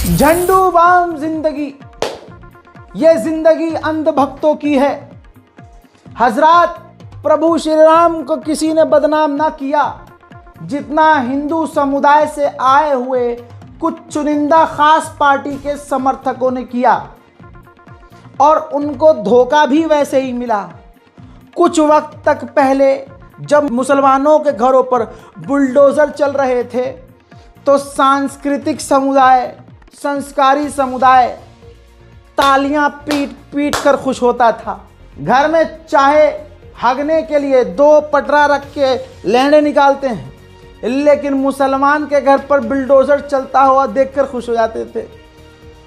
झंडू balm जिंदगी, ये जिंदगी अंधभक्तों की है। हजरात, प्रभु श्री राम को किसी ने बदनाम ना किया जितना हिंदू समुदाय से आए हुए कुछ चुनिंदा खास पार्टी के समर्थकों ने किया, और उनको धोखा भी वैसे ही मिला। कुछ वक्त तक पहले जब मुसलमानों के घरों पर बुलडोजर चल रहे थे तो सांस्कृतिक समुदाय, संस्कारी समुदाय तालियां पीट पीट कर खुश होता था। घर में चाहे हगने के लिए 2 पटरा रख के लहंडे निकालते हैं, लेकिन मुसलमान के घर पर बुलडोजर चलता हुआ देखकर खुश हो जाते थे।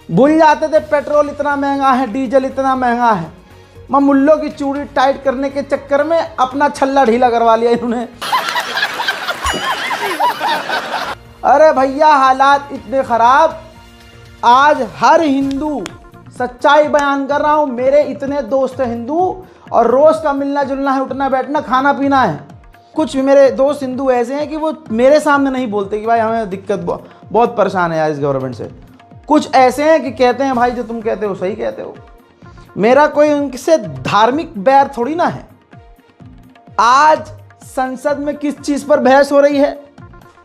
भूल जाते थे पेट्रोल इतना महंगा है, डीजल इतना महंगा है। मुल्लों की चूड़ी टाइट करने के चक्कर में अपना छल्ला ढीला करवा लिया इन्होंने। अरे भैया, हालात इतने खराब, आज हर हिंदू, सच्चाई बयान कर रहा हूं, मेरे इतने दोस्त हैं हिंदू और रोज का मिलना जुलना है, उठना बैठना, खाना पीना है। कुछ मेरे दोस्त हिंदू ऐसे हैं कि वो मेरे सामने नहीं बोलते कि भाई हमें दिक्कत, बहुत परेशान है यार इस गवर्नमेंट से। कुछ ऐसे हैं कि कहते हैं भाई जो तुम कहते हो सही कहते हो। मेरा कोई उनसे धार्मिक बैर थोड़ी ना है। आज संसद में किस चीज पर बहस हो रही है?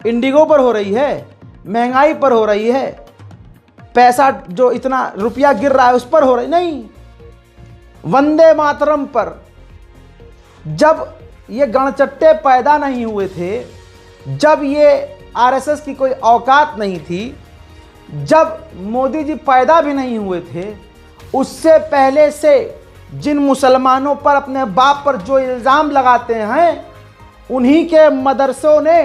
इंडिगो पर हो रही है, महंगाई पर हो रही है, पैसा जो इतना रुपया गिर रहा है उस पर हो रही नहीं, वंदे मातरम पर। जब ये गणचट्टे पैदा नहीं हुए थे, जब ये आरएसएस की कोई औकात नहीं थी, जब मोदी जी पैदा भी नहीं हुए थे, उससे पहले से जिन मुसलमानों पर, अपने बाप पर जो इल्ज़ाम लगाते हैं, उन्हीं के मदरसों ने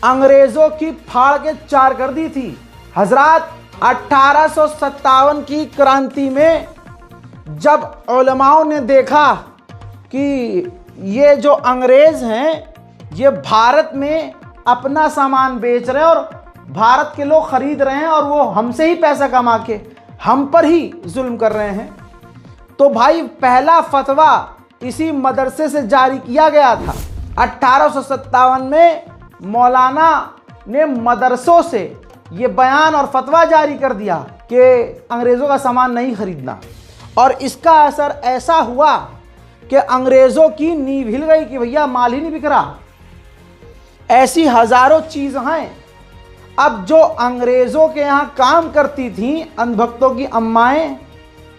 अंग्रेज़ों की फाड़ के चार कर दी थी। हजरात, 1857 की क्रांति में जब उलमाओं ने देखा कि ये जो अंग्रेज़ हैं ये भारत में अपना सामान बेच रहे हैं और भारत के लोग ख़रीद रहे हैं और वो हमसे ही पैसा कमा के हम पर ही जुल्म कर रहे हैं, तो भाई पहला फतवा इसी मदरसे से जारी किया गया था। 1857 में मौलाना ने मदरसों से ये बयान और फतवा जारी कर दिया कि अंग्रेज़ों का सामान नहीं खरीदना, और इसका असर ऐसा हुआ कि अंग्रेज़ों की नींव हिल गई कि भैया माल ही नहीं बिक रहा। ऐसी हज़ारों चीज़ हैं। अब जो अंग्रेज़ों के यहाँ काम करती थीं, अंधभक्तों की अम्माएँ,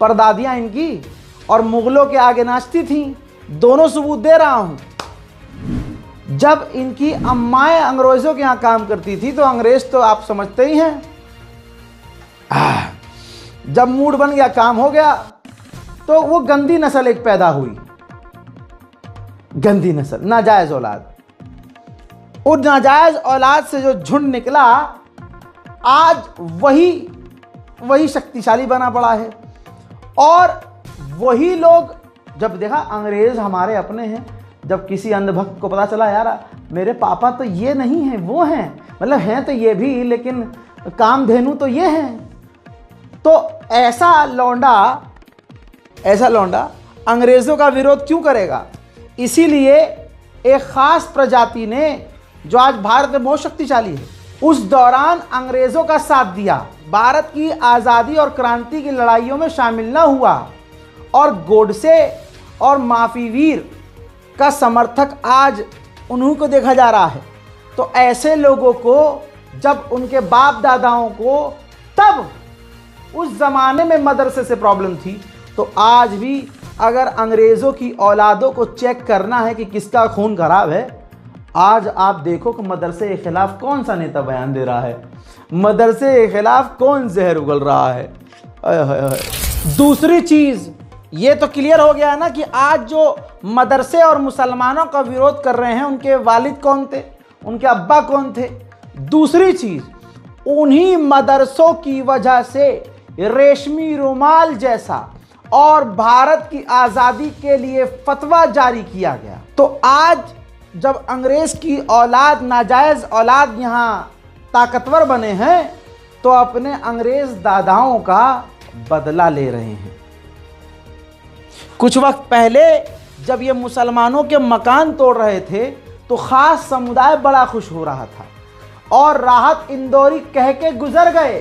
परदादियाँ इनकी, और मुग़लों के आगे नाचती थीं, दोनों सबूत दे रहा हूँ। जब इनकी अम्माएँ अंग्रेज़ों के यहाँ काम करती थी तो अंग्रेज़ तो आप समझते ही हैं, जब मूड बन गया, काम हो गया, तो वो गंदी नस्ल एक पैदा हुई, गंदी नस्ल, नाजायज़ औलाद। और नाजायज़ औलाद से जो झुंड निकला, आज वही शक्तिशाली बना पड़ा है। और वही लोग, जब देखा अंग्रेज़ हमारे अपने हैं, जब किसी अंधभक्त को पता चला यार मेरे पापा तो ये नहीं हैं, वो हैं, मतलब हैं तो ये भी, लेकिन कामधेनु तो ये हैं, तो ऐसा लौंडा अंग्रेज़ों का विरोध क्यों करेगा? इसीलिए एक ख़ास प्रजाति ने, जो आज भारत में बहुत शक्तिशाली है, उस दौरान अंग्रेज़ों का साथ दिया, भारत की आज़ादी और क्रांति की लड़ाइयों में शामिल न हुआ, और गोडसे और माफीवीर का समर्थक आज उन्हीं को देखा जा रहा है। तो ऐसे लोगों को, जब उनके बाप दादाओं को तब उस ज़माने में मदरसे से प्रॉब्लम थी, तो आज भी अगर अंग्रेज़ों की औलादों को चेक करना है कि किसका खून खराब है, आज आप देखो कि मदरसे के खिलाफ कौन सा नेता बयान दे रहा है, मदरसे के खिलाफ कौन जहर उगल रहा है। दूसरी चीज़ ये तो क्लियर हो गया ना कि आज जो मदरसे और मुसलमानों का विरोध कर रहे हैं, उनके वालिद कौन थे, उनके अब्बा कौन थे। दूसरी चीज़, उन्हीं मदरसों की वजह से रेशमी रुमाल जैसा और भारत की आज़ादी के लिए फतवा जारी किया गया। तो आज जब अंग्रेज़ की औलाद, नाजायज़ औलाद यहाँ ताकतवर बने हैं, तो अपने अंग्रेज़ दादाओं का बदला ले रहे हैं। कुछ वक्त पहले जब ये मुसलमानों के मकान तोड़ रहे थे तो ख़ास समुदाय बड़ा खुश हो रहा था और राहत इंदौरी कह के गुजर गए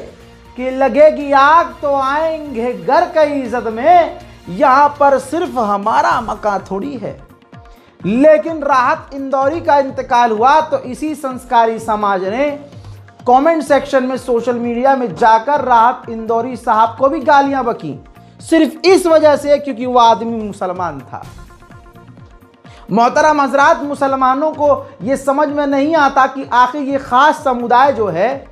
कि लगेगी आग तो आएंगे घर कई इज्जत में, यहां पर सिर्फ हमारा मकान थोड़ी है। लेकिन राहत इंदौरी का इंतकाल हुआ तो इसी संस्कारी समाज ने कमेंट सेक्शन में, सोशल मीडिया में जाकर राहत इंदौरी साहब को भी गालियां बकी, सिर्फ इस वजह से क्योंकि वो आदमी मुसलमान था। मोहतरम हजरात, मुसलमानों को ये समझ में नहीं आता कि आखिर ये खास समुदाय जो है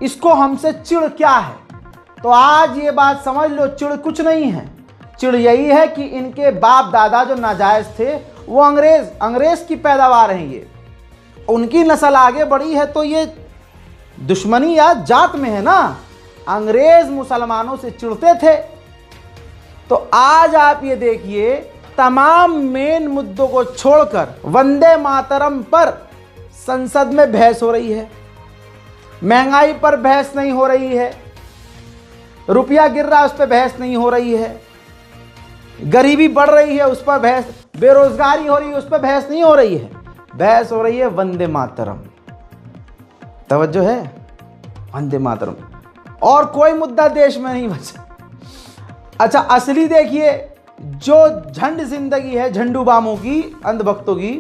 इसको हमसे चिढ़ क्या है। तो आज ये बात समझ लो, चिढ़ कुछ नहीं है। चिढ़ यही है कि इनके बाप दादा जो नाजायज थे वो अंग्रेज की पैदावार हैं, ये उनकी नस्ल आगे बढ़ी है, तो ये दुश्मनी या जात में है ना। अंग्रेज मुसलमानों से चिढ़ते थे। तो आज आप ये देखिए, तमाम मेन मुद्दों को छोड़कर वंदे मातरम पर संसद में बहस हो रही है, महंगाई पर बहस नहीं हो रही है, रुपया गिर रहा है उस पर बहस नहीं हो रही है, गरीबी बढ़ रही है उस पर बहस, बेरोजगारी हो रही है उस पर बहस नहीं हो रही है, बहस हो रही है वंदे मातरम। तवज्जो है, वंदे मातरम, और कोई मुद्दा देश में नहीं बचा। अच्छा, असली देखिए, जो झंड जिंदगी है झंडू बामों की, अंधभक्तों की,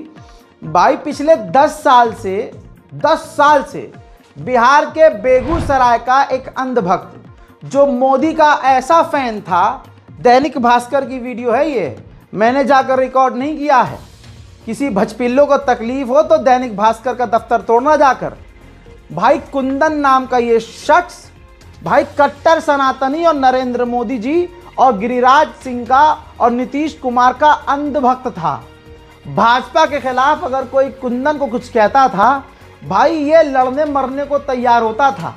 भाई पिछले 10 साल से बिहार के बेगूसराय का एक अंधभक्त जो मोदी का ऐसा फैन था, दैनिक भास्कर की वीडियो है ये, मैंने जाकर रिकॉर्ड नहीं किया है, किसी भचपिल्लों को तकलीफ हो तो दैनिक भास्कर का दफ्तर तोड़ना जाकर। भाई कुंदन नाम का ये शख्स भाई कट्टर सनातनी और नरेंद्र मोदी जी और गिरिराज सिंह का और नीतीश कुमार का अंधभक्त था। भाजपा के खिलाफ अगर कोई कुंदन को कुछ कहता था, भाई ये लड़ने मरने को तैयार होता था।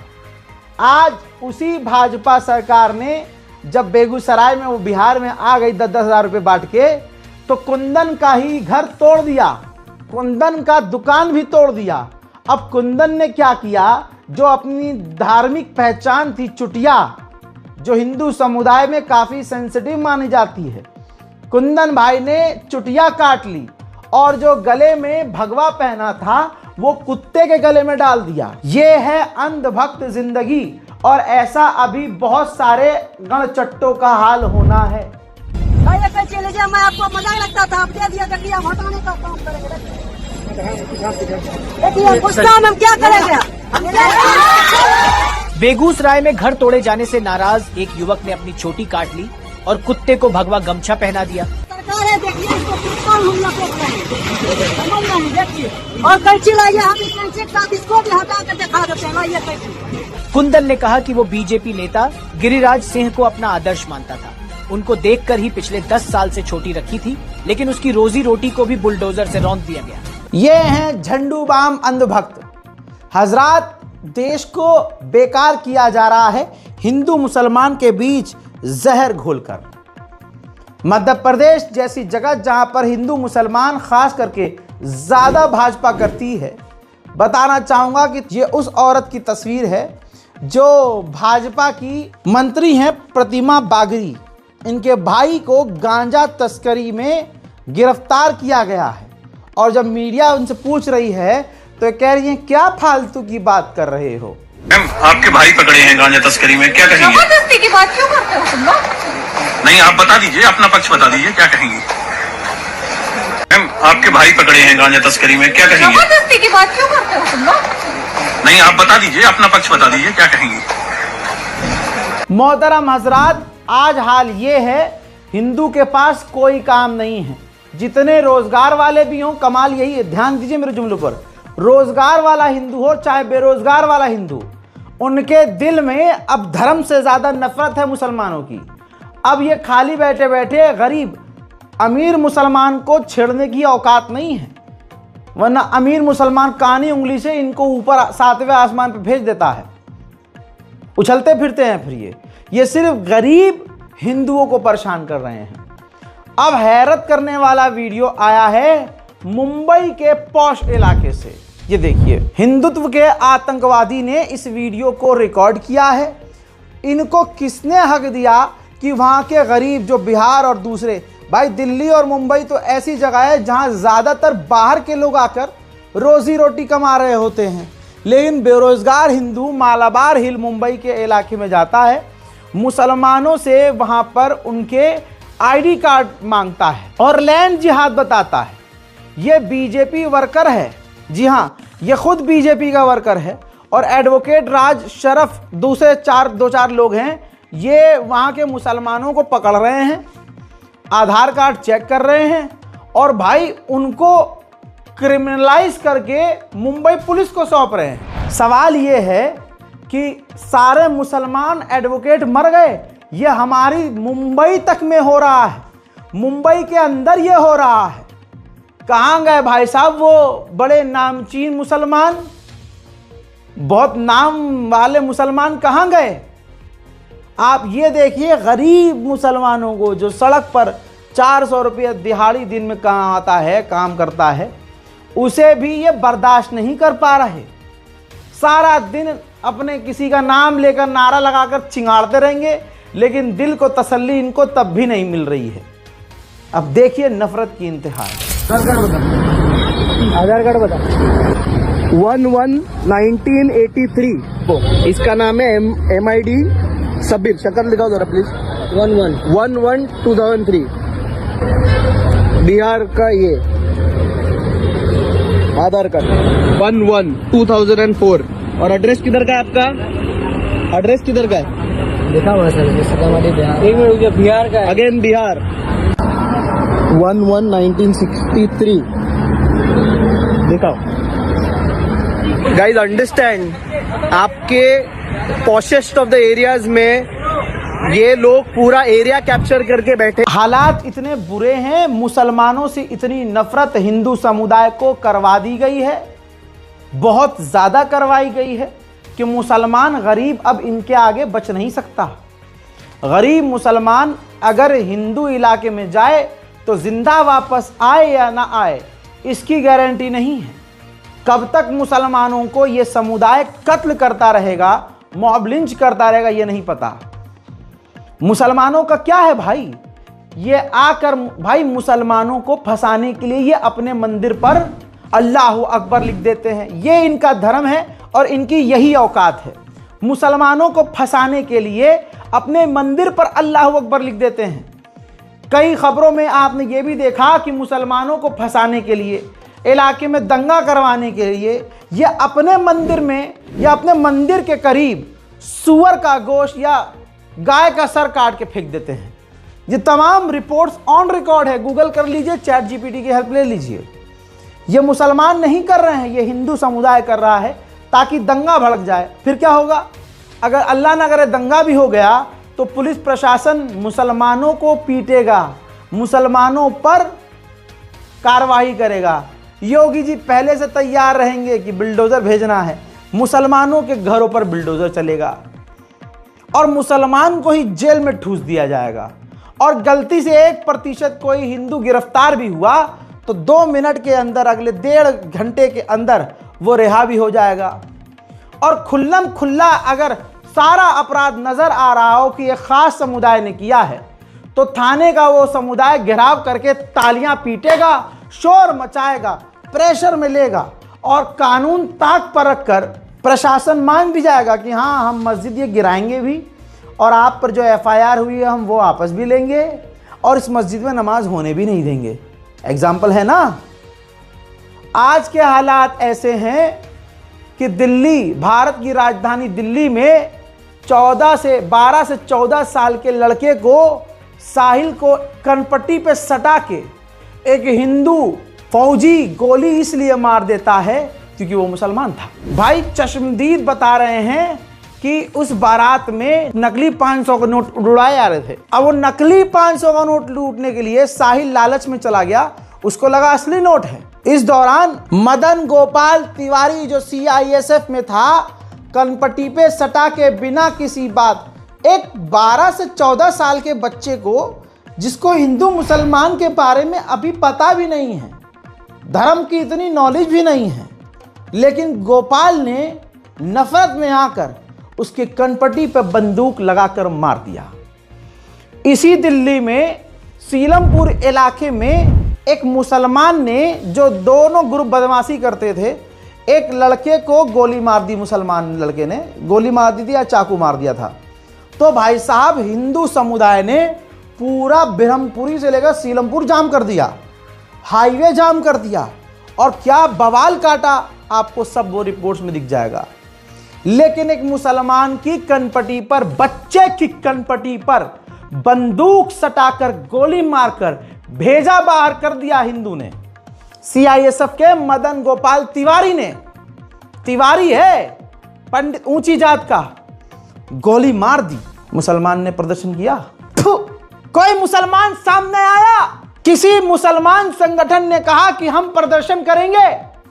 आज उसी भाजपा सरकार ने जब बेगूसराय में, वो बिहार में आ गई 10-10 हज़ार रुपये बांट के, तो कुंदन का ही घर तोड़ दिया, कुंदन का दुकान भी तोड़ दिया। अब कुंदन ने क्या किया, जो अपनी धार्मिक पहचान थी चुटिया, जो हिंदू समुदाय में काफ़ी सेंसिटिव मानी जाती है, कुंदन भाई ने चुटिया काट ली और जो गले में भगवा पहना था वो कुत्ते के गले में डाल दिया। ये है अंधभक्त जिंदगी, और ऐसा अभी बहुत सारे गणचट्टों का हाल होना है। चले जाए, मैं आपको मजाक लगता था, आप दे दिया कि हम हटाने का काम करेंगे। देखिए गुस्सा में हम क्या करेंगे। बेगूसराय में घर तोड़े जाने से नाराज एक युवक ने अपनी चोटी काट ली और कुत्ते को भगवा गमछा पहना दिया। सरकार है, देखिए इसको कितना हमला कर रहे हैं, समझ रहे हैं, देखिए। और कैंची लाइए, हम इस कैंची के साथ इसको भी हटा कर दिखा देते हैं, लाइए कैंची। कुंदन ने कहा कि वो बीजेपी नेता गिरिराज सिंह को अपना आदर्श मानता था। उनको देखकर ही पिछले 10 साल से चोटी रखी थी, लेकिन उसकी रोजी रोटी को भी बुलडोजर से रौंद दिया गया। ये हैं झंडू बाम अंधभक्त। हजरात, देश को बेकार किया जा रहा है हिंदू मुसलमान के बीच जहर घोलकर। मध्य प्रदेश जैसी जगह जहां पर हिंदू मुसलमान खास करके ज्यादा भाजपा करती है, बताना चाहूंगा कि ये उस औरत की तस्वीर है जो भाजपा की मंत्री हैं, प्रतिमा बागरी। इनके भाई को गांजा तस्करी में गिरफ्तार किया गया है, और जब मीडिया उनसे पूछ रही है तो कह रही हैं क्या फालतू की बात कर रहे हो। मैम, आपके भाई पकड़े हैं गांजा तस्करी में, क्या कहेंगे? जबरदस्ती की बात क्यों करते हो तुम लोग? नहीं, आप बता दीजिए, अपना पक्ष बता दीजिए, क्या कहेंगे? मैम, आपके भाई पकड़े हैं गांजा तस्करी में, क्या कहेंगे? जबरदस्ती की बात क्यों करते हो तुम लोग? नहीं, आप बता दीजिए, अपना पक्ष बता दीजिए, क्या कहेंगे? मोहतरम हजरात, आज हाल ये है, हिंदू के पास कोई काम नहीं है। जितने रोजगार वाले भी हों, कमाल यही है, ध्यान दीजिए मेरे जुमलों पर, रोजगार वाला हिंदू हो चाहे बेरोजगार वाला हिंदू, उनके दिल में अब धर्म से ज्यादा नफरत है मुसलमानों की। अब ये खाली बैठे बैठे गरीब अमीर मुसलमान को छेड़ने की औकात नहीं है, वरना अमीर मुसलमान कानी उंगली से इनको ऊपर 7वें आसमान पर भेज देता है, उछलते फिरते हैं। फिर ये सिर्फ गरीब हिंदुओं को परेशान कर रहे हैं। अब हैरत करने वाला वीडियो आया है मुंबई के पॉश इलाके से। ये देखिए, हिंदुत्व के आतंकवादी ने इस वीडियो को रिकॉर्ड किया है। इनको किसने हक दिया कि वहाँ के गरीब जो बिहार और दूसरे, भाई दिल्ली और मुंबई तो ऐसी जगह है जहाँ ज़्यादातर बाहर के लोग आकर रोजी रोटी कमा रहे होते हैं, लेकिन बेरोजगार हिंदू मालाबार हिल मुंबई के इलाके में जाता है, मुसलमानों से वहां पर उनके आईडी कार्ड मांगता है और लैंड जिहाद बताता है। ये बीजेपी वर्कर है, जी हाँ, ये खुद बीजेपी का वर्कर है। और एडवोकेट राज शरफ दूसरे दो चार लोग हैं, ये वहाँ के मुसलमानों को पकड़ रहे हैं, आधार कार्ड चेक कर रहे हैं और भाई उनको क्रिमिनलाइज करके मुंबई पुलिस को सौंप रहे हैं। सवाल ये है कि सारे मुसलमान एडवोकेट मर गए, ये हमारी मुंबई तक में हो रहा है, मुंबई के अंदर ये हो रहा है। कहाँ गए भाई साहब वो बड़े नामचीन मुसलमान, बहुत नाम वाले मुसलमान कहाँ गए? आप ये देखिए गरीब मुसलमानों को जो सड़क पर 400 रुपये दिहाड़ी दिन में कहाँ आता है, काम करता है, उसे भी ये बर्दाश्त नहीं कर पा रहे। सारा दिन अपने किसी का नाम लेकर नारा लगाकर चिंगाड़ते रहेंगे, लेकिन दिल को तसल्ली इनको तब भी नहीं मिल रही है। अब देखिए नफरत की इंतहा। आधार कार्ड बता। 11-1983 इसका नाम है MID सबीर। शक्कर लिखाओ जरा प्लीज। 11-2003 बिहार का ये आधार कार्ड। 11-2004 और एड्रेस किधर का है आपका? एड्रेस किधर का है? लिखा हुआ सर, बिहार। एक मिनट, बिहार का है। अगेन बिहार। 11-1963 दिखाओ। गाइस अंडरस्टैंड, आपके पॉशेस्ट ऑफ द एरियाज में ये लोग पूरा एरिया कैप्चर करके बैठे। हालात इतने बुरे हैं, मुसलमानों से इतनी नफरत हिंदू समुदाय को करवा दी गई है, बहुत ज़्यादा करवाई गई है कि मुसलमान गरीब अब इनके आगे बच नहीं सकता। गरीब मुसलमान अगर हिंदू इलाके में जाए तो जिंदा वापस आए या ना आए इसकी गारंटी नहीं है। कब तक मुसलमानों को ये समुदाय कत्ल करता रहेगा, मॉब लिंच करता रहेगा, ये नहीं पता। मुसलमानों का क्या है भाई, ये आकर भाई मुसलमानों को फंसाने के लिए ये अपने मंदिर पर अल्लाह अकबर लिख देते हैं। ये इनका धर्म है और इनकी यही औकात है, मुसलमानों को फंसाने के लिए अपने मंदिर पर अल्लाह अकबर लिख देते हैं। कई खबरों में आपने ये भी देखा कि मुसलमानों को फंसाने के लिए, इलाके में दंगा करवाने के लिए ये अपने मंदिर में या अपने मंदिर के करीब सूअर का गोश्त या गाय का सर काट के फेंक देते हैं। ये तमाम रिपोर्ट्स ऑन रिकॉर्ड है, गूगल कर लीजिए, चैट GPT की हेल्प ले लीजिए। ये मुसलमान नहीं कर रहे हैं, ये हिंदू समुदाय कर रहा है ताकि दंगा भड़क जाए। फिर क्या होगा? अगर अल्लाह न करे दंगा भी हो गया तो पुलिस प्रशासन मुसलमानों को पीटेगा, मुसलमानों पर कार्रवाई करेगा। योगी जी पहले से तैयार रहेंगे कि बिल्डोजर भेजना है, मुसलमानों के घरों पर बिल्डोजर चलेगा और मुसलमान को ही जेल में ठूस दिया जाएगा। और गलती से 1% कोई हिंदू गिरफ्तार भी हुआ तो 2 मिनट के अंदर, अगले 1.5 घंटे के अंदर वो रिहा भी हो जाएगा। और खुल्लम खुल्ला अगर सारा अपराध नजर आ रहा हो कि एक खास समुदाय ने किया है तो थाने का वो समुदाय घेराव करके तालियां पीटेगा, शोर मचाएगा, प्रेशर में लेगा और कानून ताक पर रखकर प्रशासन मान भी जाएगा कि हाँ हम मस्जिद ये गिराएंगे भी और आप पर जो FIR हुई है हम वो वापस भी लेंगे और इस मस्जिद में नमाज होने भी नहीं देंगे। एग्जाम्पल है ना। आज के हालात ऐसे हैं कि दिल्ली, भारत की राजधानी दिल्ली में 12 से 14 साल के लड़के को, साहिल को कनपट्टी पे सटा के एक हिंदू फौजी गोली इसलिए मार देता है क्योंकि वो मुसलमान था। भाई चश्मदीद बता रहे हैं कि उस बारात में नकली 500 का नोट उड़ाए जा रहे थे। अब वो नकली 500 का नोट लूटने के लिए साहिल लालच में चला गया, उसको लगा असली नोट है। इस दौरान मदन गोपाल तिवारी जो CISF में था, कनपट्टी पे सटा के बिना किसी बात एक 12 से 14 साल के बच्चे को, जिसको हिंदू मुसलमान के बारे में अभी पता भी नहीं है, धर्म की इतनी नॉलेज भी नहीं है, लेकिन गोपाल ने नफरत में आकर उसके कनपट्टी पर बंदूक लगाकर मार दिया। इसी दिल्ली में सीलमपुर इलाके में एक मुसलमान ने, जो दोनों ग्रुप बदमाशी करते थे, एक लड़के को गोली मार दी, मुसलमान लड़के ने गोली मार दी थी या चाकू मार दिया था। तो भाई साहब हिंदू समुदाय ने पूरा ब्रह्मपुरी से लेकर सीलमपुर जाम कर दिया, हाईवे जाम कर दिया, और क्या बवाल काटा आपको सब वो रिपोर्ट्स में दिख जाएगा। लेकिन एक मुसलमान की कनपटी पर, बच्चे की कनपटी पर बंदूक सटाकर गोली मारकर भेजा बाहर कर दिया हिंदू ने। सीआईएसएफ के मदन गोपाल तिवारी ने, तिवारी है पंडित ऊंची जात का, गोली मार दी। मुसलमान ने प्रदर्शन किया, कोई मुसलमान सामने आया? किसी मुसलमान संगठन ने कहा कि हम प्रदर्शन करेंगे?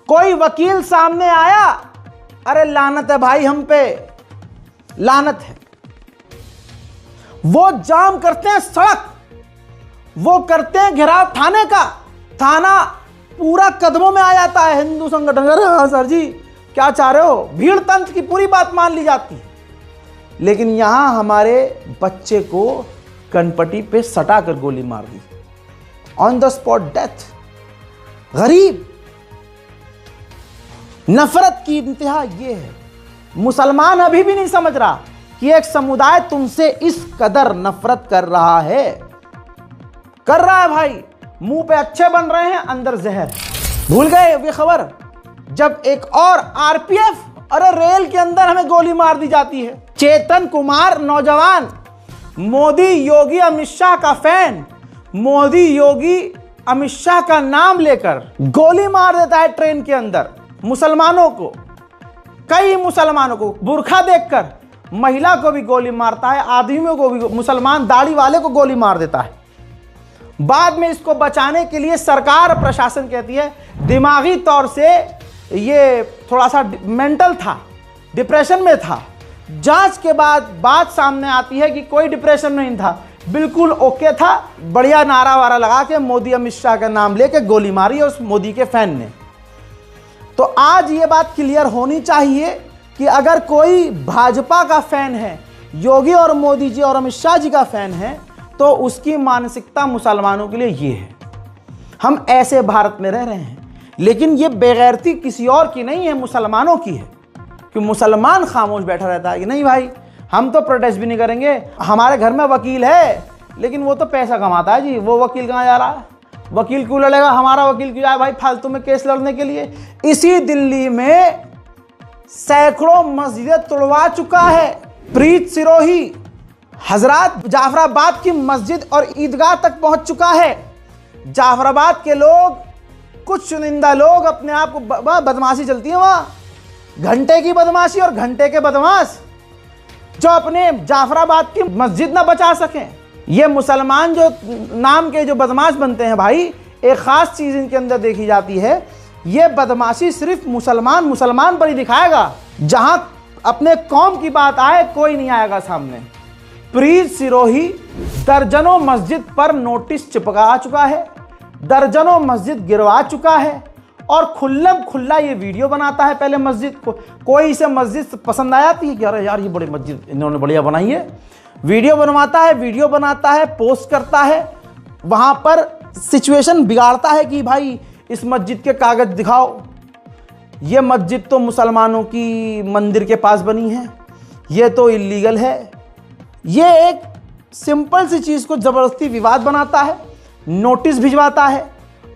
कोई वकील सामने आया? अरे लानत है भाई, हम पे लानत है। वो जाम करते हैं सड़क, वो करते हैं घेराव थाने का, थाना पूरा कदमों में आ जाता है हिंदू संगठन। अरे हाँ सर जी क्या चाह रहे हो, भीड़ तंत्र की पूरी बात मान ली जाती है। लेकिन यहां हमारे बच्चे को कनपटी पे सटा कर गोली मार दी, ऑन द स्पॉट डेथ। गरीब, नफरत की इंतहा ये है। मुसलमान अभी भी नहीं समझ रहा कि एक समुदाय तुमसे इस कदर नफरत कर रहा है, कर रहा है भाई। मुंह पे अच्छे बन रहे हैं, अंदर जहर। भूल गए ये खबर जब एक और आरपीएफ, अरे रेल के अंदर हमें गोली मार दी जाती है। चेतन कुमार नौजवान, मोदी योगी अमित शाह का फैन, मोदी योगी अमित शाह का नाम लेकर गोली मार देता है ट्रेन के अंदर मुसलमानों को, कई मुसलमानों को। बुरखा देखकर महिला को भी गोली मारता है, आदमियों को भी, मुसलमान दाढ़ी वाले को गोली मार देता है। बाद में इसको बचाने के लिए सरकार, प्रशासन कहती है दिमागी तौर से ये थोड़ा सा मेंटल था, डिप्रेशन में था। जांच के बाद बात सामने आती है कि कोई डिप्रेशन नहीं था, बिल्कुल ओके था। बढ़िया नारा वारा लगा के मोदी अमित शाह का नाम लेके गोली मारी उस मोदी के फैन ने। तो आज ये बात क्लियर होनी चाहिए कि अगर कोई भाजपा का फैन है, योगी और मोदी जी और अमित शाह जी का फैन है, तो उसकी मानसिकता मुसलमानों के लिए ये है। हम ऐसे भारत में रह रहे हैं, लेकिन ये बेगैरती किसी और की नहीं है, मुसलमानों की है। कि मुसलमान खामोश बैठा रहता है कि नहीं भाई हम तो प्रोटेस्ट भी नहीं करेंगे, हमारे घर में वकील है लेकिन वो तो पैसा कमाता है जी, वो वकील कहाँ जा रहा है, वकील क्यों लड़ेगा, हमारा वकील क्यों जाए भाई फालतू में केस लड़ने के लिए। इसी दिल्ली में सैकड़ों मस्जिदें तोड़वा चुका है प्रीत सिरोही, हजरत जाफराबाद की मस्जिद और ईदगाह तक पहुंच चुका है। जाफराबाद के लोग, कुछ चुनिंदा लोग, अपने आप को बदमाशी चलती है वहां, घंटे की बदमाशी और घंटे के बदमाश जो अपने जाफराबाद की मस्जिद ना बचा सकें। ये मुसलमान जो नाम के जो बदमाश बनते हैं भाई, एक खास चीज इनके अंदर देखी जाती है, ये बदमाशी सिर्फ मुसलमान पर ही दिखाएगा। जहां अपने कौम की बात आए कोई नहीं आएगा सामने। प्रीत सिरोही दर्जनों मस्जिद पर नोटिस चिपका चुका है, दर्जनों मस्जिद गिरवा चुका है और खुल्लम खुल्ला ये वीडियो बनाता है। पहले मस्जिद को, कोई इसे मस्जिद पसंद आ जाती है कि अरे यार ये बड़ी मस्जिद इन्होंने बढ़िया बनाई है, वीडियो बनवाता है, वीडियो बनाता है, पोस्ट करता है, वहां पर सिचुएशन बिगाड़ता है कि भाई इस मस्जिद के कागज दिखाओ, ये मस्जिद तो मुसलमानों की मंदिर के पास बनी है, ये तो इलीगल है। ये एक सिंपल सी चीज को जबरदस्ती विवाद बनाता है, नोटिस भिजवाता है,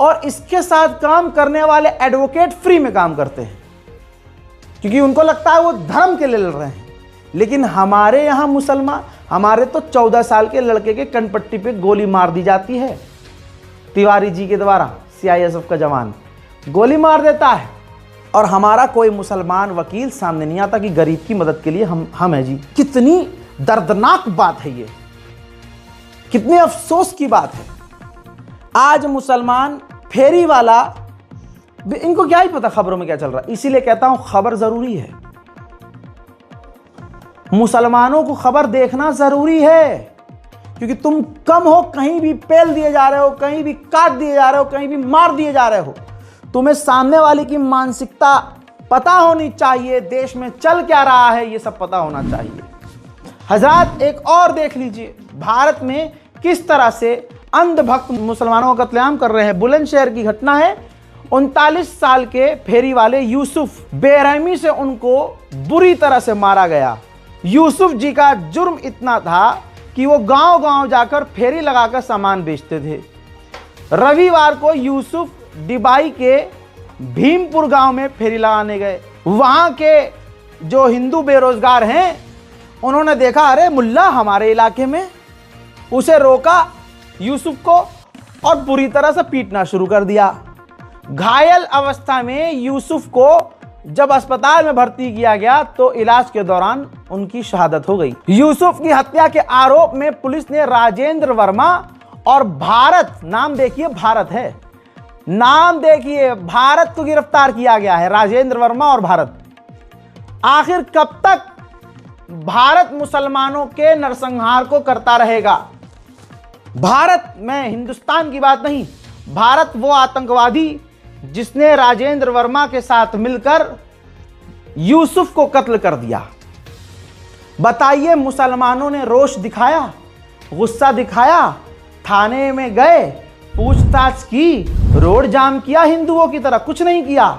और इसके साथ काम करने वाले एडवोकेट फ्री में काम करते हैं क्योंकि उनको लगता है वो धर्म के लिए लड़ रहे हैं। लेकिन हमारे यहाँ मुसलमान, हमारे तो 14 साल के लड़के के कनपट्टी पे गोली मार दी जाती है तिवारी जी के द्वारा, सीआईएसएफ का जवान गोली मार देता है, और हमारा कोई मुसलमान वकील सामने नहीं आता कि गरीब की मदद के लिए हम हैं जी। कितनी दर्दनाक बात है ये, कितने अफसोस की बात है। आज मुसलमान फेरी वाला, इनको क्या ही पता खबरों में क्या चल रहा है। इसीलिए कहता हूं खबर जरूरी है, मुसलमानों को खबर देखना जरूरी है, क्योंकि तुम कम हो, कहीं भी पेल दिए जा रहे हो, कहीं भी काट दिए जा रहे हो, कहीं भी मार दिए जा रहे हो। तुम्हें सामने वाले की मानसिकता पता होनी चाहिए, देश में चल क्या रहा है ये सब पता होना चाहिए। हजरात एक और देख लीजिए भारत में किस तरह से अंधभक्त मुसलमानों का कत्लेआम कर रहे हैं। बुलंदशहर की घटना है 39 साल के फेरी वाले यूसुफ, बेरहमी से उनको बुरी तरह से मारा गया। यूसुफ जी का जुर्म इतना था कि वो गांव-गांव जाकर फेरी लगाकर सामान बेचते थे। रविवार को यूसुफ डिबाई के भीमपुर गांव में फेरी लगाने गए। वहां के जो हिंदू बेरोजगार हैं, उन्होंने देखा अरे मुल्ला हमारे इलाके में, उसे रोका यूसुफ को और बुरी तरह से पीटना शुरू कर दिया। घायल अवस्था में यूसुफ को जब अस्पताल में भर्ती किया गया तो इलाज के दौरान उनकी शहादत हो गई। यूसुफ की हत्या के आरोप में पुलिस ने राजेंद्र वर्मा और भारत, नाम देखिए भारत है, नाम देखिए भारत को गिरफ्तार किया गया है। राजेंद्र वर्मा और भारत। आखिर कब तक भारत मुसलमानों के नरसंहार को करता रहेगा? भारत में हिंदुस्तान की बात नहीं, भारत वो आतंकवादी जिसने राजेंद्र वर्मा के साथ मिलकर यूसुफ को कत्ल कर दिया। बताइए, मुसलमानों ने रोष दिखाया, गुस्सा दिखाया, थाने में गए, पूछताछ की, रोड जाम किया हिंदुओं की तरह? कुछ नहीं किया।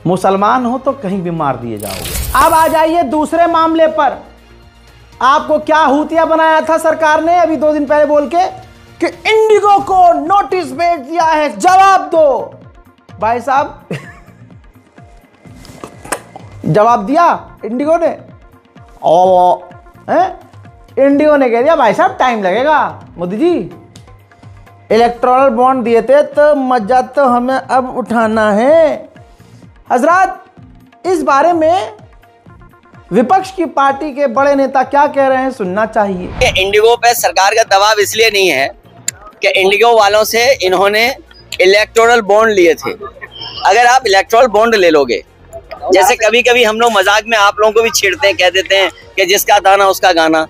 मुसलमान हो तो कहीं भी मार दिए जाओगे। अब आ जाइए दूसरे मामले पर। आपको क्या हूतिया बनाया था सरकार ने अभी 2 दिन पहले बोल के कि इंडिगो को नोटिस भेज दिया है, जवाब दो। भाई साहब जवाब दिया इंडिगो ने, इंडिगो ने कह दिया भाई साहब टाइम लगेगा। मोदी जी इलेक्टोरल बॉन्ड दिए थे तो मजा तो हमें अब उठाना है। हजरात, इस बारे में विपक्ष की पार्टी के बड़े नेता क्या कह रहे हैं सुनना चाहिए। इंडिगो पे सरकार का दबाव इसलिए नहीं है कि इंडिगो वालों से इन्होंने इलेक्टोरल बॉन्ड लिए थे। अगर आप इलेक्टोरल बॉन्ड ले लोगे, जैसे कभी कभी हम लोग मजाक में आप लोगों को भी छेड़ते हैं, कह देते हैं कि जिसका दाना उसका गाना,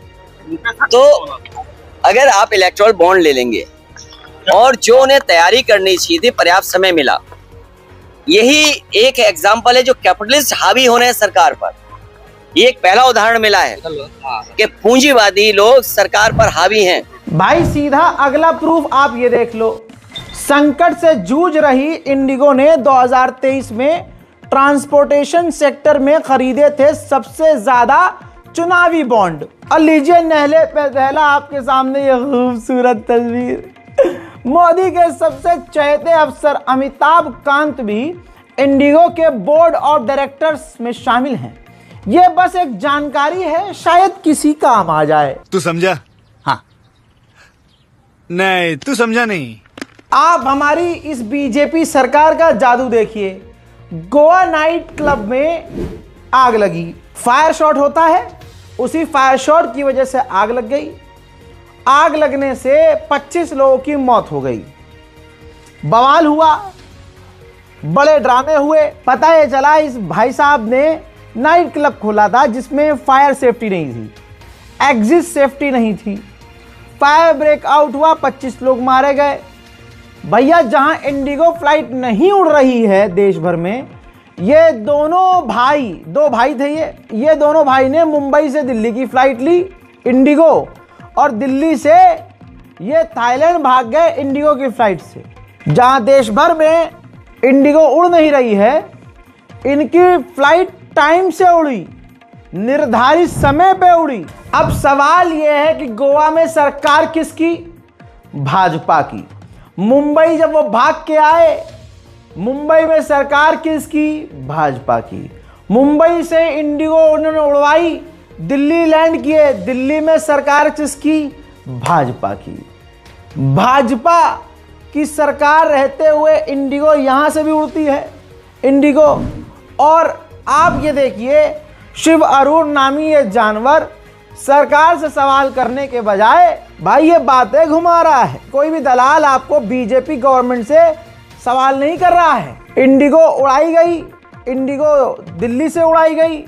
तो अगर आप इलेक्टोरल बॉन्ड ले लेंगे और जो उन्हें तैयारी करनी चाहिए थी, पर्याप्त समय मिला। यही एक एग्जाम्पल है जो कैपिटलिस्ट हावी होने हैं सरकार पर। ये एक पहला उदाहरण मिला है कि पूंजीवादी लोग सरकार पर हावी हैं। भाई सीधा अगला प्रूफ आप ये देख लो। संकट से जूझ रही इंडिगो ने 2023 में ट्रांसपोर्टेशन सेक्टर में खरीदे थे सबसे ज्यादा चुनावी बॉन्ड। और लीजिए नहले पे दहला आपके सामने ये खूबसूरत तस्वीर। मोदी के सबसे चहेते अफसर अमिताभ कांत भी इंडिगो के बोर्ड ऑफ डायरेक्टर्स में शामिल हैं। ये बस एक जानकारी है, शायद किसी काम आ जाए। तू समझा? हाँ। नहीं, तू समझा नहीं। आप हमारी इस बीजेपी सरकार का जादू देखिए। गोवा नाइट क्लब में आग लगी, फायर शॉट होता है, उसी फायर शॉट की वजह से आग लग गई। आग लगने से 25 लोगों की मौत हो गई। बवाल हुआ, बड़े ड्रामे हुए। पता है चला इस भाई साहब ने नाइट क्लब खोला था जिसमें फायर सेफ्टी नहीं थी, एग्जिट सेफ्टी नहीं थी। फायर ब्रेकआउट हुआ, 25 लोग मारे गए। भैया जहां इंडिगो फ्लाइट नहीं उड़ रही है देश भर में, ये दोनों भाई, 2 भाई थे ये दोनों भाई ने मुंबई से दिल्ली की फ्लाइट ली इंडिगो, और दिल्ली से ये थाईलैंड भाग गए इंडिगो की फ्लाइट से। जहां देश भर में इंडिगो उड़ नहीं रही है, इनकी फ्लाइट टाइम से उड़ी, निर्धारित समय पे उड़ी। अब सवाल यह है कि गोवा में सरकार किसकी? भाजपा की। मुंबई जब वो भाग के आए, मुंबई में सरकार किसकी? भाजपा की। मुंबई से इंडिगो उन्होंने उड़वाई, दिल्ली लैंड किए, दिल्ली में सरकार किसकी? भाजपा की। भाजपा की सरकार रहते हुए इंडिगो यहां से भी उड़ती है इंडिगो। और आप ये देखिए, शिव अरुण नामी ये जानवर सरकार से सवाल करने के बजाय भाई ये बातें घुमा रहा है। कोई भी दलाल आपको बीजेपी गवर्नमेंट से सवाल नहीं कर रहा है। इंडिगो उड़ाई गई, इंडिगो दिल्ली से उड़ाई गई,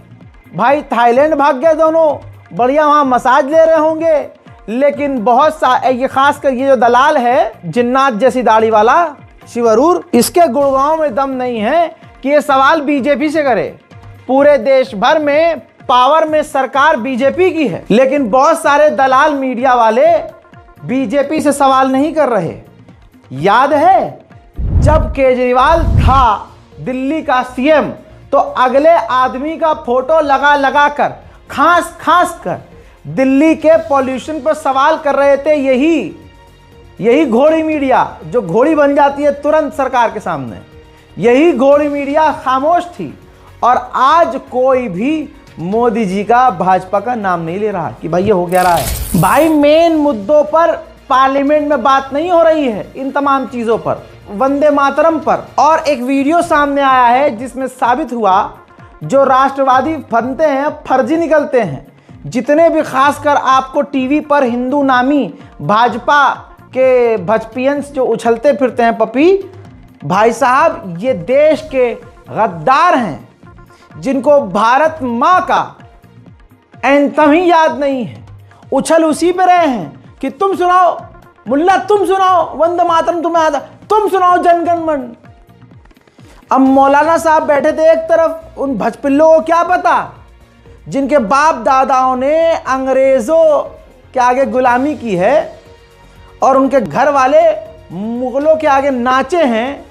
भाई थाईलैंड भाग गए दोनों, बढ़िया वहाँ मसाज ले रहे होंगे। लेकिन बहुत सा ये खासकर ये जो दलाल है जिन्नात जैसी दाढ़ी वाला शिव अरुण, इसके गुड़गांव में दम नहीं है कि ये सवाल बीजेपी से करे। पूरे देश भर में पावर में सरकार बीजेपी की है, लेकिन बहुत सारे दलाल मीडिया वाले बीजेपी से सवाल नहीं कर रहे। याद है जब केजरीवाल था दिल्ली का सीएम तो अगले आदमी का फोटो लगा लगा कर खास खास कर दिल्ली के पॉल्यूशन पर सवाल कर रहे थे यही घोड़ी मीडिया, जो घोड़ी बन जाती है तुरंत सरकार के सामने। यही घोड़ी मीडिया खामोश थी और आज कोई भी मोदी जी का भाजपा का नाम नहीं ले रहा कि भाई ये हो क्या रहा है। भाई मेन मुद्दों पर पार्लियामेंट में बात नहीं हो रही है, इन तमाम चीजों पर, वंदे मातरम पर। और एक वीडियो सामने आया है जिसमें साबित हुआ जो राष्ट्रवादी बनते हैं फर्जी निकलते हैं। जितने भी खासकर आपको टीवी पर हिंदू नामी भाजपा के भजपियंस जो उछलते फिरते हैं पपी, भाई साहब ये देश के गद्दार हैं जिनको भारत माँ का एंथम ही याद नहीं है। उछल उसी पे रहे हैं कि तुम सुनाओ मुल्ला, तुम सुनाओ वंदे मातरम, तुम्हें आता, तुम सुनाओ जनगण मन। अब मौलाना साहब बैठे थे एक तरफ, उन भजपिल्लों को क्या पता जिनके बाप दादाओं ने अंग्रेजों के आगे गुलामी की है और उनके घर वाले मुगलों के आगे नाचे हैं।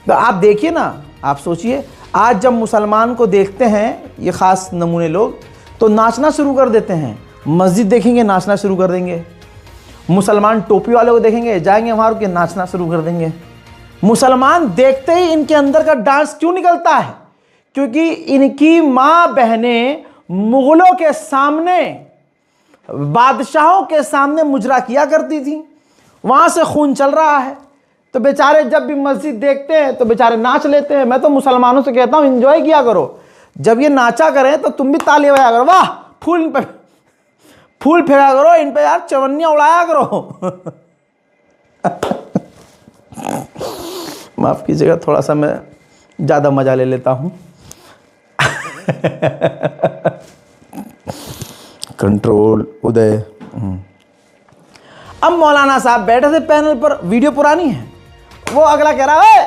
तो आप देखिए ना, आप सोचिए, आज जब मुसलमान को देखते हैं ये खास नमूने लोग तो नाचना शुरू कर देते हैं। मस्जिद देखेंगे नाचना शुरू कर देंगे, मुसलमान टोपी वालों को देखेंगे जाएंगे वहाँ रुके नाचना शुरू कर देंगे। मुसलमान देखते ही इनके अंदर का डांस क्यों निकलता है? क्योंकि इनकी माँ बहनें मुगलों के सामने, बादशाहों के सामने मुजरा किया करती थी, वहाँ से खून चल रहा है। तो बेचारे जब भी मस्जिद देखते हैं तो बेचारे नाच लेते हैं। मैं तो मुसलमानों से कहता हूँ एंजॉय किया करो, जब ये नाचा करें तो तुम भी ताली बजाया करो, वाह फूल पे फूल फेंका करो, इन पे यार चवन्नियाँ उड़ाया करो। माफ़ कीजिएगा, थोड़ा सा मैं ज़्यादा मज़ा ले लेता हूँ। कंट्रोल उदय। अब मौलाना साहब बैठे थे पैनल पर, वीडियो पुरानी है, वो अगला कह रहा है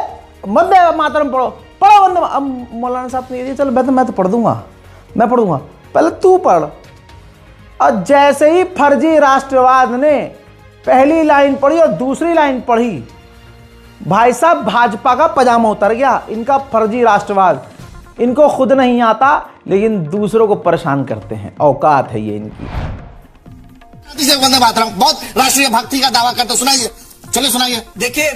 वंदे मातरम पढ़ो पढ़ो वंदे। अब मौलाना साहब ने ये चलो मैं तो पढ़ दूंगा, मैं पढ़ूंगा, पहले तू पढ़। और जैसे ही फर्जी राष्ट्रवाद ने पहली लाइन पढ़ी और दूसरी लाइन पढ़ी, भाई साहब भाजपा का पजामा उतर गया। इनका फर्जी राष्ट्रवाद इनको खुद नहीं आता लेकिन दूसरों को परेशान करते हैं, औकात है ये इनकी। वंदे मातरम बहुत राष्ट्रीय भक्ति का दावा करते, सुनाइए, चलिए सुनाइए। देखिए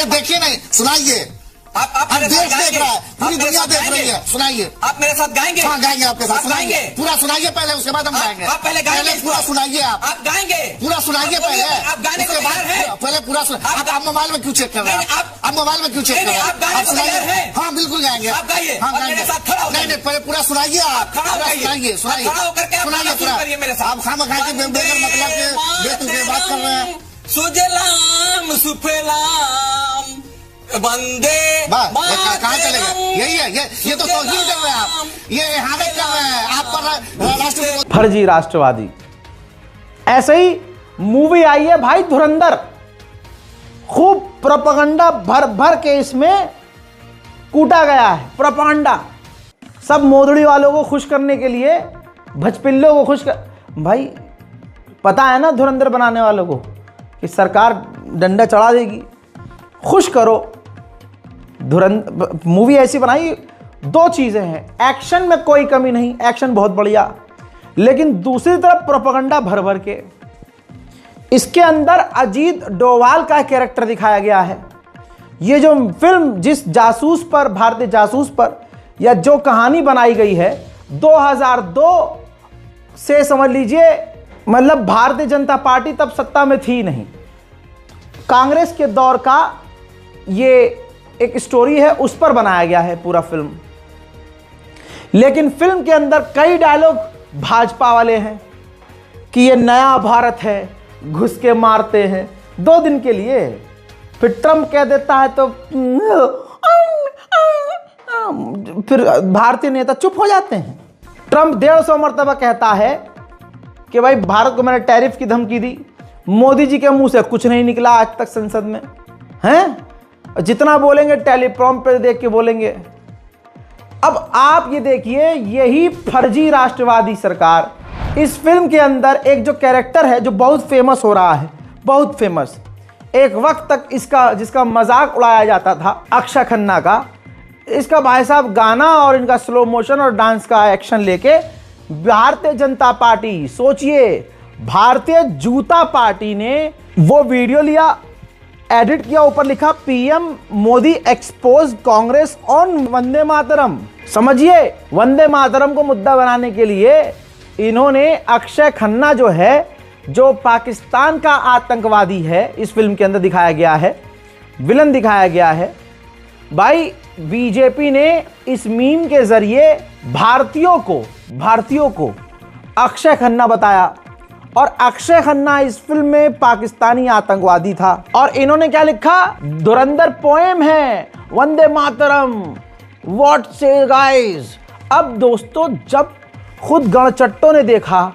देखिए नहीं, सुनाइए। आप देश देख रहा है, पूरी दुनिया देख रही है, सुनाइए। आप मेरे साथ गाएंगे? हाँ गाएंगे आपके साथ, गाएंगे। पूरा सुनाइए पहले, उसके बाद हम गाएंगे। आप पहले गाएंगे, पूरा सुनाइए। आप गाएंगे, पूरा सुनाइए पहले। आप गाने को तैयार हैं? पहले पूरा आप मोबाइल में क्यों चेक कर रहे हैं? आप मोबाइल में क्यों चेक कर रहे हैं? आप गाने को तैयार हैं? हाँ बिल्कुल गाएंगे। आप गाइए, हाँ मेरे साथ खड़ा हो नहीं, पहले पूरा सुनाइए। आप सुनाइए, सुनाइए, सुनाइए मेरे साथ। आप खाम खा के बेगर मतलब के बेतुके बात कर रहे हैं। सुजलाम सुफलाम वंदे कहाँ चले गए? यही है, ये तो तौहीन कर रहे हैं आप, ये इहानत कर रहे हैं आप पर राष्ट्र फर्जी राष्ट्रवादी। ऐसे ही मूवी आई है भाई धुरंधर, खूब प्रोपेगेंडा भर भर के इसमें कूटा गया है। प्रोपेगेंडा सब मोदड़ी वालों को खुश करने के लिए, भजपिल्लों को खुश कर। भाई पता है ना धुरंधर बनाने वालों को कि सरकार डंडा चढ़ा देगी, खुश करो। धुरंधर मूवी ऐसी बनाई, दो चीज़ें हैं, एक्शन में कोई कमी नहीं, एक्शन बहुत बढ़िया, लेकिन दूसरी तरफ प्रोपेगेंडा भर भर के। इसके अंदर अजीत डोभाल का कैरेक्टर दिखाया गया है। ये जो फिल्म जिस जासूस पर, भारतीय जासूस पर, या जो कहानी बनाई गई है 2002 से, समझ लीजिए, मतलब भारतीय जनता पार्टी तब सत्ता में थी नहीं, कांग्रेस के दौर का ये एक स्टोरी है, उस पर बनाया गया है पूरा फिल्म। लेकिन फिल्म के अंदर कई डायलॉग भाजपा वाले हैं कि ये नया भारत है, घुस के मारते हैं 2 दिन के लिए, फिर ट्रम्प कह देता है तो फिर भारतीय नेता चुप हो जाते हैं। ट्रम्प 150 मरतबा कहता है कि भाई भारत को मैंने टैरिफ की धमकी दी, मोदी जी के मुंह से कुछ नहीं निकला आज तक संसद में, हैं? जितना बोलेंगे टेलीप्रॉम्प्ट पे देख के बोलेंगे। अब आप ये देखिए, यही फर्जी राष्ट्रवादी सरकार इस फिल्म के अंदर एक जो कैरेक्टर है जो बहुत फेमस हो रहा है, बहुत फेमस, एक वक्त तक जिसका मजाक उड़ाया जाता था, अक्षय खन्ना का, इसका भाई साहब गाना और इनका स्लो मोशन और डांस का एक्शन लेके भारतीय जनता पार्टी, सोचिए भारतीय जूता पार्टी ने वो वीडियो लिया, एडिट किया, ऊपर लिखा PM Modi expose Congress on Vande Mataram. समझिए, वंदे मातरम को मुद्दा बनाने के लिए इन्होंने अक्षय खन्ना जो है, जो पाकिस्तान का आतंकवादी है, इस फिल्म के अंदर दिखाया गया है, विलन दिखाया गया है। भाई बीजेपी ने इस मीम के जरिए भारतीयों को अक्षय खन्ना बताया, और अक्षय खन्ना इस फिल्म में पाकिस्तानी आतंकवादी था। और इन्होंने क्या लिखा, धुरंधर पोएम है वंदे मातरम, व्हाट से गाइस। अब दोस्तों, जब खुद गणचट्टों ने देखा,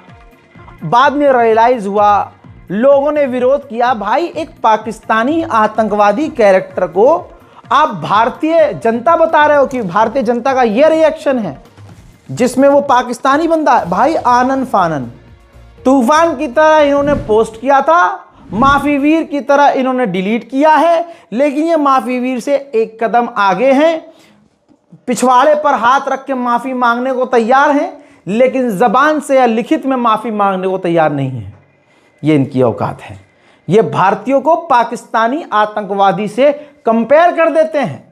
बाद में रियलाइज हुआ, लोगों ने विरोध किया, भाई एक पाकिस्तानी आतंकवादी कैरेक्टर को आप भारतीय जनता बता रहे हो कि भारतीय जनता का ये रिएक्शन है जिसमें वो पाकिस्तानी बंदा है। भाई आनन फानन तूफान की तरह इन्होंने पोस्ट किया था, माफी वीर की तरह इन्होंने डिलीट किया है, लेकिन ये माफी वीर से एक कदम आगे हैं, पिछवाड़े पर हाथ रख के माफी मांगने को तैयार हैं, लेकिन जबान से या लिखित में माफी मांगने को तैयार नहीं है। ये इनकी औकात है। ये भारतीयों को पाकिस्तानी आतंकवादी से कंपेयर कर देते हैं,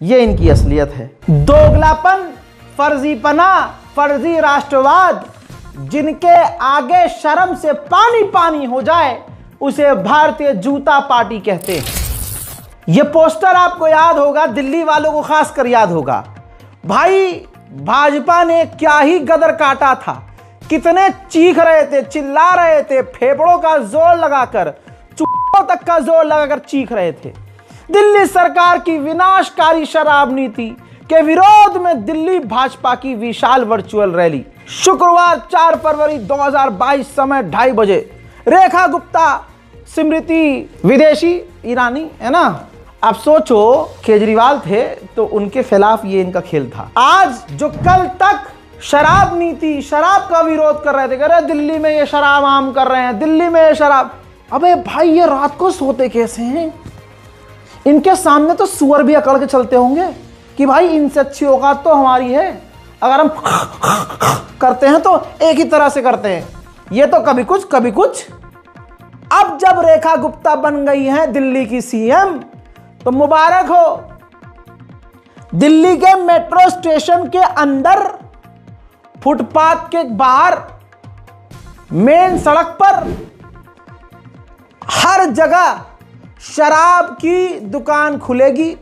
ये इनकी असलियत है। दोगलापन, फर्जीपना, फर्जी राष्ट्रवाद, जिनके आगे शर्म से पानी पानी हो जाए, उसे भारतीय जूता पार्टी कहते हैं। यह पोस्टर आपको याद होगा, दिल्ली वालों को खासकर याद होगा। भाई भाजपा ने क्या ही गदर काटा था, कितने चीख रहे थे, चिल्ला रहे थे, फेफड़ों का जोर लगाकर, चुप्पो तक का जोर लगाकर चीख रहे थे। दिल्ली सरकार की विनाशकारी शराब नीति के विरोध में दिल्ली भाजपा की विशाल वर्चुअल रैली शुक्रवार 4 फरवरी 2022 समय 2:30 बजे। रेखा गुप्ता, स्मृति विदेशी ईरानी, है ना। अब सोचो, केजरीवाल थे तो उनके खिलाफ ये इनका खेल था। आज जो कल तक शराब नीति, शराब का विरोध कर रहे थे, कह रहे दिल्ली में ये शराब आम कर रहे हैं, दिल्ली में ये शराब। अबे भाई, ये रात को सोते कैसे हैं? इनके सामने तो सुअर भी अकड़ के चलते होंगे कि भाई इनसे अच्छी औकात तो हमारी है, अगर हम करते हैं तो एक ही तरह से करते हैं। ये तो कभी कुछ कभी कुछ। अब जब रेखा गुप्ता बन गई हैं दिल्ली की सीएम, तो मुबारक हो। दिल्ली के मेट्रो स्टेशन के अंदर, फुटपाथ के बाहर, मेन सड़क पर, हर जगह शराब की दुकान खुलेगी।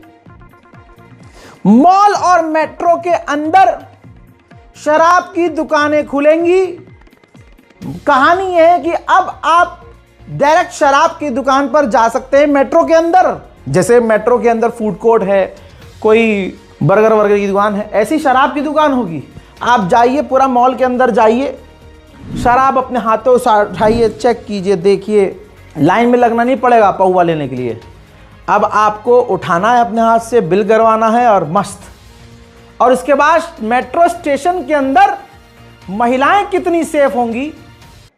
मॉल और मेट्रो के अंदर शराब की दुकानें खुलेंगी। कहानी यह है कि अब आप डायरेक्ट शराब की दुकान पर जा सकते हैं मेट्रो के अंदर। जैसे मेट्रो के अंदर फूड कोर्ट है, कोई बर्गर वर्गर की दुकान है, ऐसी शराब की दुकान होगी। आप जाइए, पूरा मॉल के अंदर जाइए, शराब अपने हाथों से उठाइए, चेक कीजिए, देखिए, लाइन में लगना नहीं पड़ेगा पौवा लेने के लिए। अब आपको उठाना है अपने हाथ से, बिल करवाना है और मस्त। और इसके बाद मेट्रो स्टेशन के अंदर महिलाएं कितनी सेफ होंगी,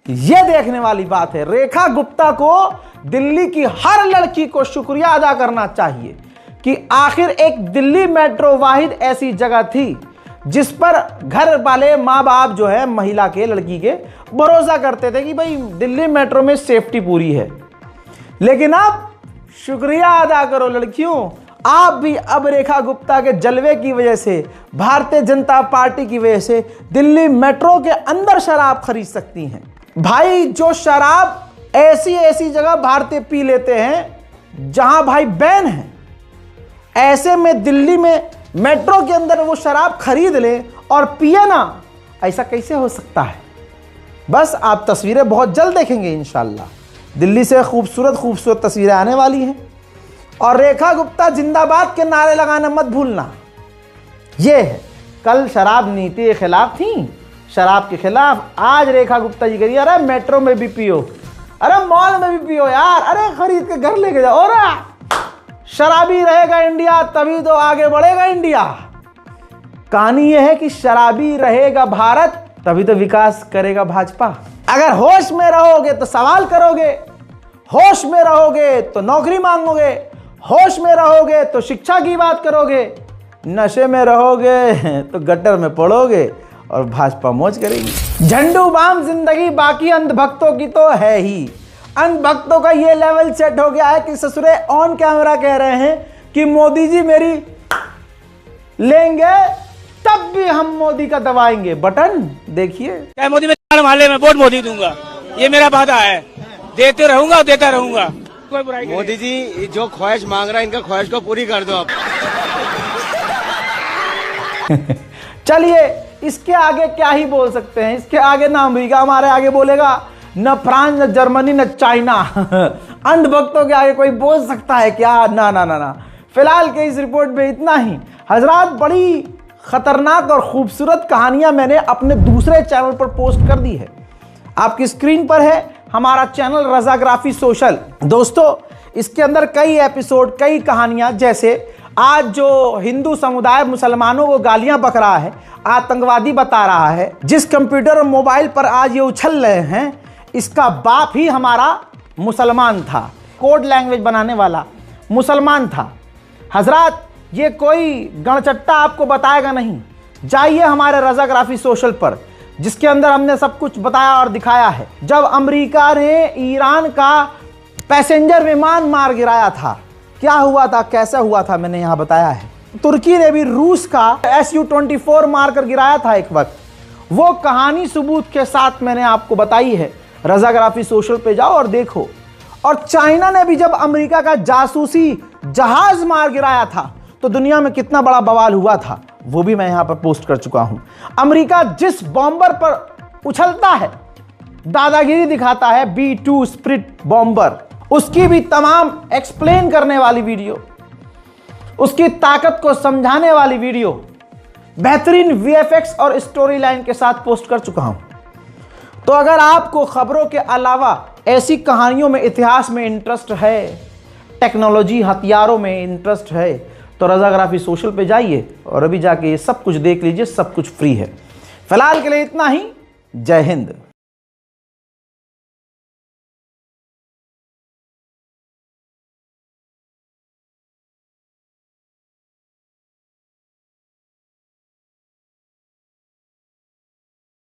यह देखने वाली बात है। रेखा गुप्ता को, दिल्ली की हर लड़की को शुक्रिया अदा करना चाहिए कि आखिर एक दिल्ली मेट्रो वाहिद ऐसी जगह थी जिस पर घर वाले, माँ बाप जो है महिला के, लड़की के, भरोसा करते थे कि भाई दिल्ली मेट्रो में सेफ्टी पूरी है। लेकिन अब शुक्रिया अदा करो लड़कियों, आप भी अब रेखा गुप्ता के जलवे की वजह से, भारतीय जनता पार्टी की वजह से दिल्ली मेट्रो के अंदर शराब खरीद सकती हैं। भाई जो शराब ऐसी ऐसी जगह भारतीय पी लेते हैं जहां भाई बैन है, ऐसे में दिल्ली में मेट्रो के अंदर वो शराब खरीद ले और पिए ना, ऐसा कैसे हो सकता है? बस आप तस्वीरें बहुत जल्द देखेंगे इंशाल्लाह। दिल्ली से खूबसूरत खूबसूरत तस्वीरें आने वाली हैं। और रेखा गुप्ता जिंदाबाद के नारे लगाना मत भूलना। ये है, कल शराब नीति के खिलाफ थी, शराब के खिलाफ, आज रेखा गुप्ता जी करिए, अरे मेट्रो में भी पियो, अरे मॉल में भी पियो यार, अरे खरीद के घर लेके जाओ। और शराबी रहेगा इंडिया तभी तो आगे बढ़ेगा इंडिया। कहानी यह है कि शराबी रहेगा भारत तभी तो विकास करेगा भाजपा। अगर होश में रहोगे तो सवाल करोगे, होश में रहोगे तो नौकरी मांगोगे, होश में रहोगे तो शिक्षा की बात करोगे, नशे में रहोगे तो गटर में पड़ोगे और भाजपा मौज करेगी। झंडू बाम जिंदगी बाकी अंधभक्तों की तो है ही। अंधभक्तों का ये लेवल सेट हो गया है कि ससुरे ऑन कैमरा कह रहे हैं कि मोदी जी मेरी लेंगे तब भी हम मोदी का दबाएंगे बटन। देखिए मोदी में माले में वोट मोदी दूंगा, ये मेरा वादा है, देते रहूंगा देता रहूंगा। कोई बुराई नहीं। मोदी जी जो ख्वाहिश मांग रहा है इनका ख्वाहिश को पूरी कर दो आप। चलिए इसके आगे क्या ही बोल सकते हैं, इसके आगे ना अमेरिका हमारे आगे बोलेगा, न फ्रांस, न जर्मनी, न चाइना। अंधभक्तों के आगे कोई बोल सकता है क्या? ना ना ना ना। फिलहाल के इस रिपोर्ट में इतना ही। हजरात, बड़ी खतरनाक और खूबसूरत कहानियां मैंने अपने दूसरे चैनल पर पोस्ट कर दी है। आपकी स्क्रीन पर है हमारा चैनल रजाग्राफी सोशल। दोस्तों, इसके अंदर कई एपिसोड, कई कहानियां, जैसे आज जो हिंदू समुदाय मुसलमानों को गालियां बक रहा है, आतंकवादी बता रहा है, जिस कंप्यूटर और मोबाइल पर आज ये उछल रहे हैं, इसका बाप ही हमारा मुसलमान था। कोड लैंग्वेज बनाने वाला मुसलमान था। हजरात, ये कोई गणचट्टा आपको बताएगा नहीं। जाइए हमारे रजाग्राफी सोशल पर, जिसके अंदर हमने सब कुछ बताया और दिखाया है। जब अमेरिका ने ईरान का पैसेंजर विमान मार गिराया था, क्या हुआ था, कैसा हुआ था, मैंने यहां बताया है। तुर्की ने भी रूस का Su-24 मारकर गिराया था एक वक्त। वो कहानी सबूत के साथ मैंने आपको बताई है। रजाग्राफी सोशल पे जाओ और देखो। और चाइना ने भी जब अमेरिका का जासूसी जहाज मार गिराया था तो दुनिया में कितना बड़ा बवाल हुआ था, वो भी मैं यहां पर पोस्ट कर चुका हूं। अमेरिका जिस बॉम्बर पर उछलता है, दादागिरी दिखाता है, B-2 स्प्रिट बॉम्बर, उसकी भी तमाम एक्सप्लेन करने वाली वीडियो, उसकी ताकत को समझाने वाली वीडियो बेहतरीन VFX और स्टोरी लाइन के साथ पोस्ट कर चुका हूं। तो अगर आपको खबरों के अलावा ऐसी कहानियों में, इतिहास में इंटरेस्ट है, टेक्नोलॉजी, हथियारों में इंटरेस्ट है, तो रजाग्राफी सोशल पे जाइए और अभी जाके ये सब कुछ देख लीजिए। सब कुछ फ्री है। फिलहाल के लिए इतना ही। जय हिंद।